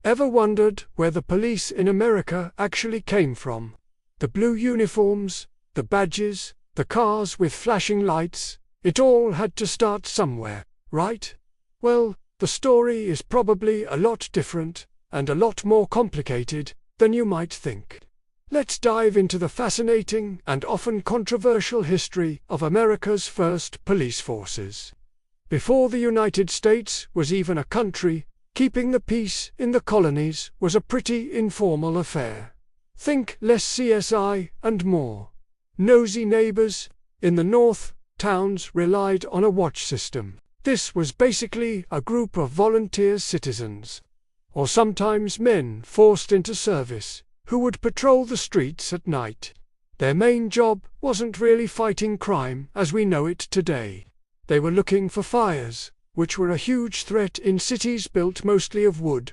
Ever wondered where the police in America actually came from? The blue uniforms, the badges, the cars with flashing lights, it all had to start somewhere, right? Well, the story is probably a lot different, and a lot more complicated than you might think. Let's dive into the fascinating and often controversial history of America's first police forces. Before the United States was even a country, keeping the peace in the colonies was a pretty informal affair. Think less CSI and more nosy neighbors. In the North, towns relied on a watch system. This was basically a group of volunteer citizens, or sometimes men forced into service, who would patrol the streets at night. Their main job wasn't really fighting crime as we know it today. They were looking for fires, which were a huge threat in cities built mostly of wood.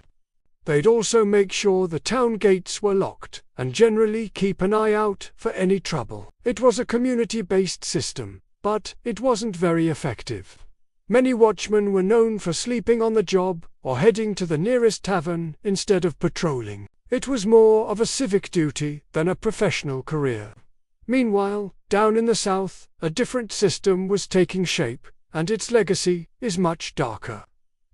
They'd also make sure the town gates were locked, and generally keep an eye out for any trouble. It was a community-based system, but it wasn't very effective. Many watchmen were known for sleeping on the job or heading to the nearest tavern instead of patrolling. It was more of a civic duty than a professional career. Meanwhile, down in the South, a different system was taking shape, and its legacy is much darker.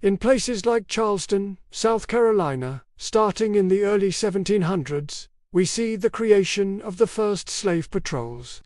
In places like Charleston, South Carolina, starting in the early 1700s, we see the creation of the first slave patrols.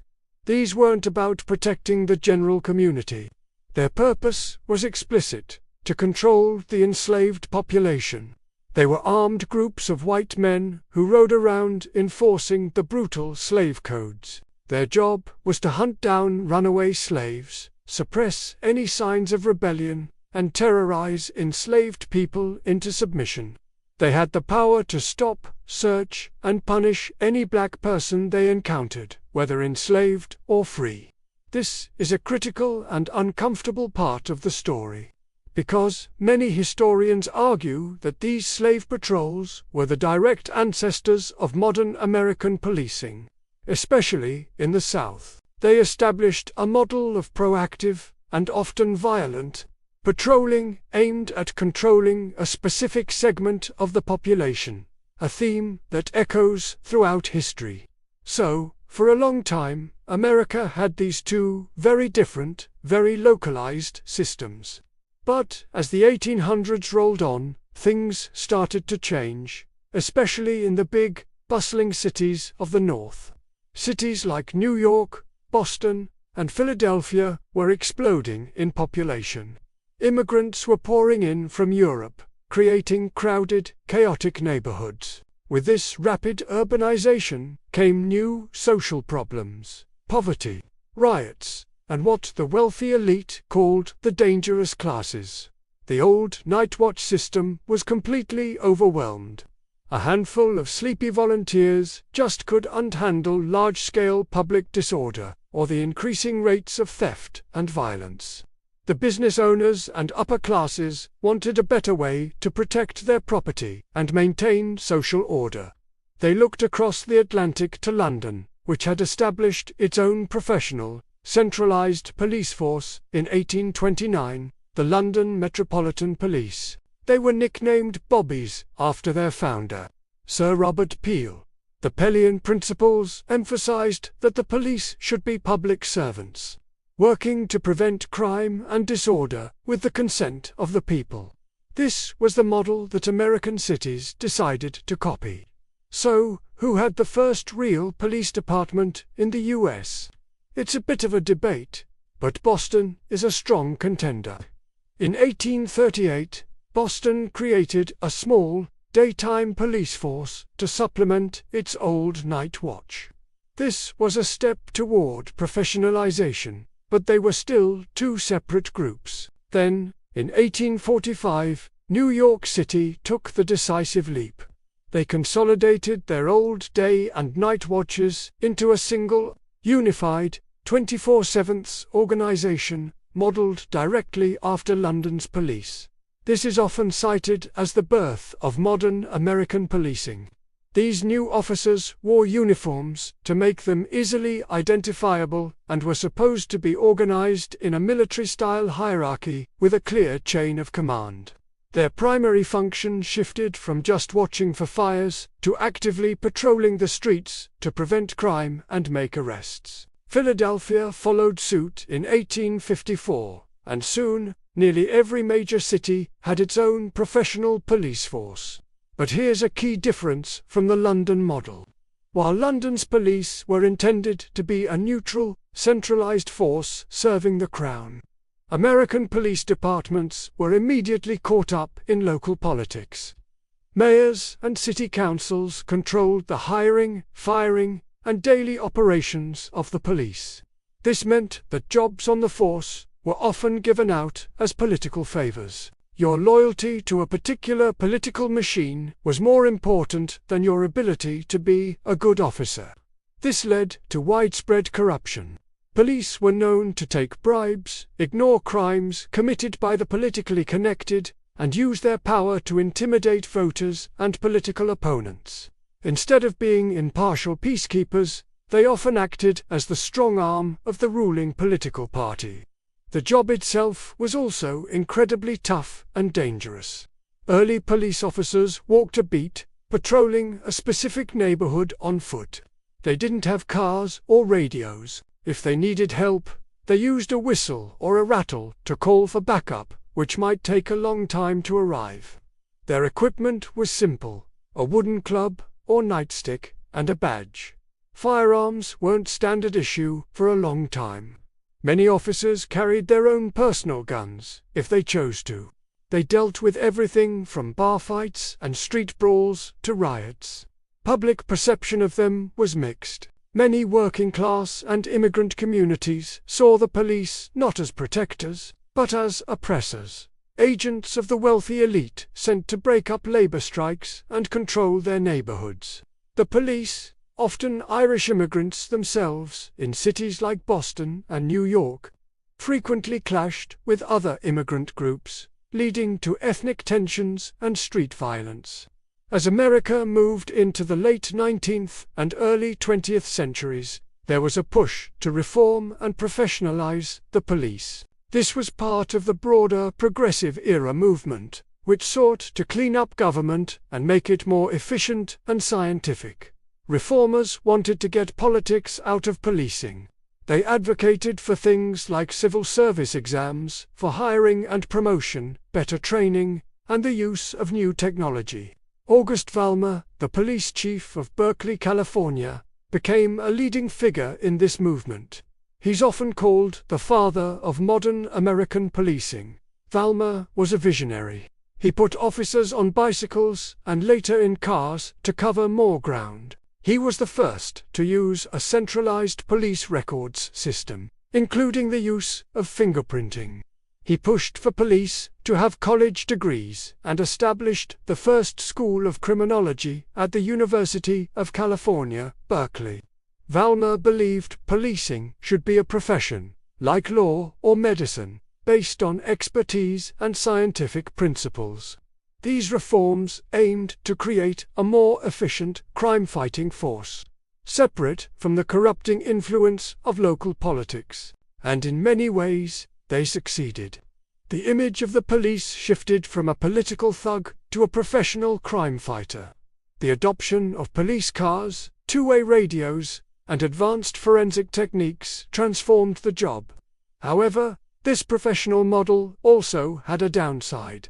These weren't about protecting the general community. Their purpose was explicit: to control the enslaved population. They were armed groups of white men who rode around enforcing the brutal slave codes. Their job was to hunt down runaway slaves, suppress any signs of rebellion, and terrorize enslaved people into submission. They had the power to stop, search, and punish any black person they encountered, whether enslaved or free. This is a critical and uncomfortable part of the story, because many historians argue that these slave patrols were the direct ancestors of modern American policing, especially in the South. They established a model of proactive, and often violent, patrolling aimed at controlling a specific segment of the population, a theme that echoes throughout history. So, for a long time, America had these two very different, very localized systems. But as the 1800s rolled on, things started to change, especially in the big, bustling cities of the North. Cities like New York, Boston, and Philadelphia were exploding in population. Immigrants were pouring in from Europe, creating crowded, chaotic neighborhoods. With this rapid urbanization came new social problems: poverty, riots, and what the wealthy elite called the dangerous classes. The old night watch system was completely overwhelmed. A handful of sleepy volunteers just couldn't handle large-scale public disorder or the increasing rates of theft and violence. The business owners and upper classes wanted a better way to protect their property and maintain social order. They looked across the Atlantic to London, which had established its own professional, centralized police force in 1829, the London Metropolitan Police. They were nicknamed Bobbies after their founder, Sir Robert Peel. The Pelian principles emphasized that the police should be public servants, working to prevent crime and disorder with the consent of the people. This was the model that American cities decided to copy. So, who had the first real police department in the US? It's a bit of a debate, but Boston is a strong contender. In 1838, Boston created a small, daytime police force to supplement its old night watch. This was a step toward professionalization, but they were still two separate groups. Then, in 1845, New York City took the decisive leap. They consolidated their old day and night watches into a single, unified, 24/7 organization, modeled directly after London's police. This is often cited as the birth of modern American policing. These new officers wore uniforms to make them easily identifiable and were supposed to be organized in a military-style hierarchy with a clear chain of command. Their primary function shifted from just watching for fires to actively patrolling the streets to prevent crime and make arrests. Philadelphia followed suit in 1854, and soon, nearly every major city had its own professional police force. But here's a key difference from the London model. While London's police were intended to be a neutral, centralized force serving the Crown, American police departments were immediately caught up in local politics. Mayors and city councils controlled the hiring, firing, and daily operations of the police. This meant that jobs on the force were often given out as political favors. Your loyalty to a particular political machine was more important than your ability to be a good officer. This led to widespread corruption. Police were known to take bribes, ignore crimes committed by the politically connected, and use their power to intimidate voters and political opponents. Instead of being impartial peacekeepers, they often acted as the strong arm of the ruling political party. The job itself was also incredibly tough and dangerous. Early police officers walked a beat, patrolling a specific neighborhood on foot. They didn't have cars or radios. If they needed help, they used a whistle or a rattle to call for backup, which might take a long time to arrive. Their equipment was simple: a wooden club or nightstick and a badge. Firearms weren't standard issue for a long time. Many officers carried their own personal guns, if they chose to. They dealt with everything from bar fights and street brawls to riots. Public perception of them was mixed. Many working-class and immigrant communities saw the police not as protectors, but as oppressors, agents of the wealthy elite sent to break up labor strikes and control their neighborhoods. The police, often Irish immigrants themselves in cities like Boston and New York, frequently clashed with other immigrant groups, leading to ethnic tensions and street violence. As America moved into the late 19th and early 20th centuries, there was a push to reform and professionalize the police. This was part of the broader Progressive Era movement, which sought to clean up government and make it more efficient and scientific. Reformers wanted to get politics out of policing. They advocated for things like civil service exams for hiring and promotion, better training, and the use of new technology. August Valmer, the police chief of Berkeley, California, became a leading figure in this movement. He's often called the father of modern American policing. Valmer was a visionary. He put officers on bicycles and later in cars to cover more ground. He was the first to use a centralized police records system, including the use of fingerprinting. He pushed for police to have college degrees and established the first school of criminology at the University of California, Berkeley. Valmer believed policing should be a profession, like law or medicine, based on expertise and scientific principles. These reforms aimed to create a more efficient crime-fighting force, separate from the corrupting influence of local politics, and in many ways, they succeeded. The image of the police shifted from a political thug to a professional crime fighter. The adoption of police cars, two-way radios, and advanced forensic techniques transformed the job. However, this professional model also had a downside.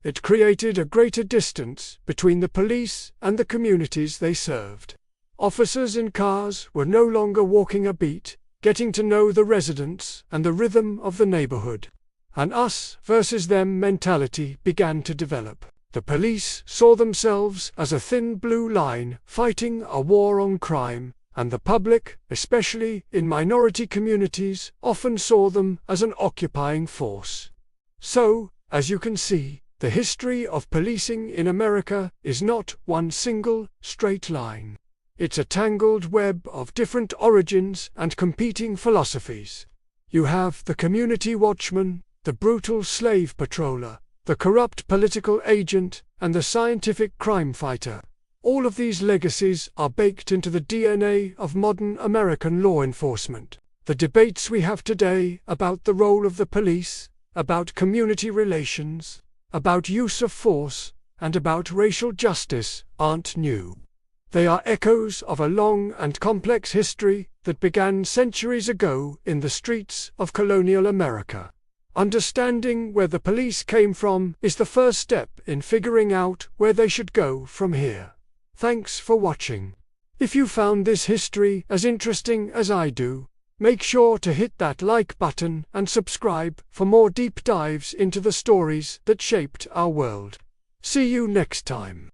It created a greater distance between the police and the communities they served. Officers in cars were no longer walking a beat, getting to know the residents and the rhythm of the neighborhood. An us versus them mentality began to develop. The police saw themselves as a thin blue line fighting a war on crime, and the public, especially in minority communities, often saw them as an occupying force. So, as you can see, the history of policing in America is not one single, straight line. It's a tangled web of different origins and competing philosophies. You have the community watchman, the brutal slave patroller, the corrupt political agent, and the scientific crime fighter. All of these legacies are baked into the DNA of modern American law enforcement. The debates we have today about the role of the police, about community relations, about use of force, and about racial justice aren't new. They are echoes of a long and complex history that began centuries ago in the streets of colonial America. Understanding where the police came from is the first step in figuring out where they should go from here. Thanks for watching. If you found this history as interesting as I do, make sure to hit that like button and subscribe for more deep dives into the stories that shaped our world. See you next time.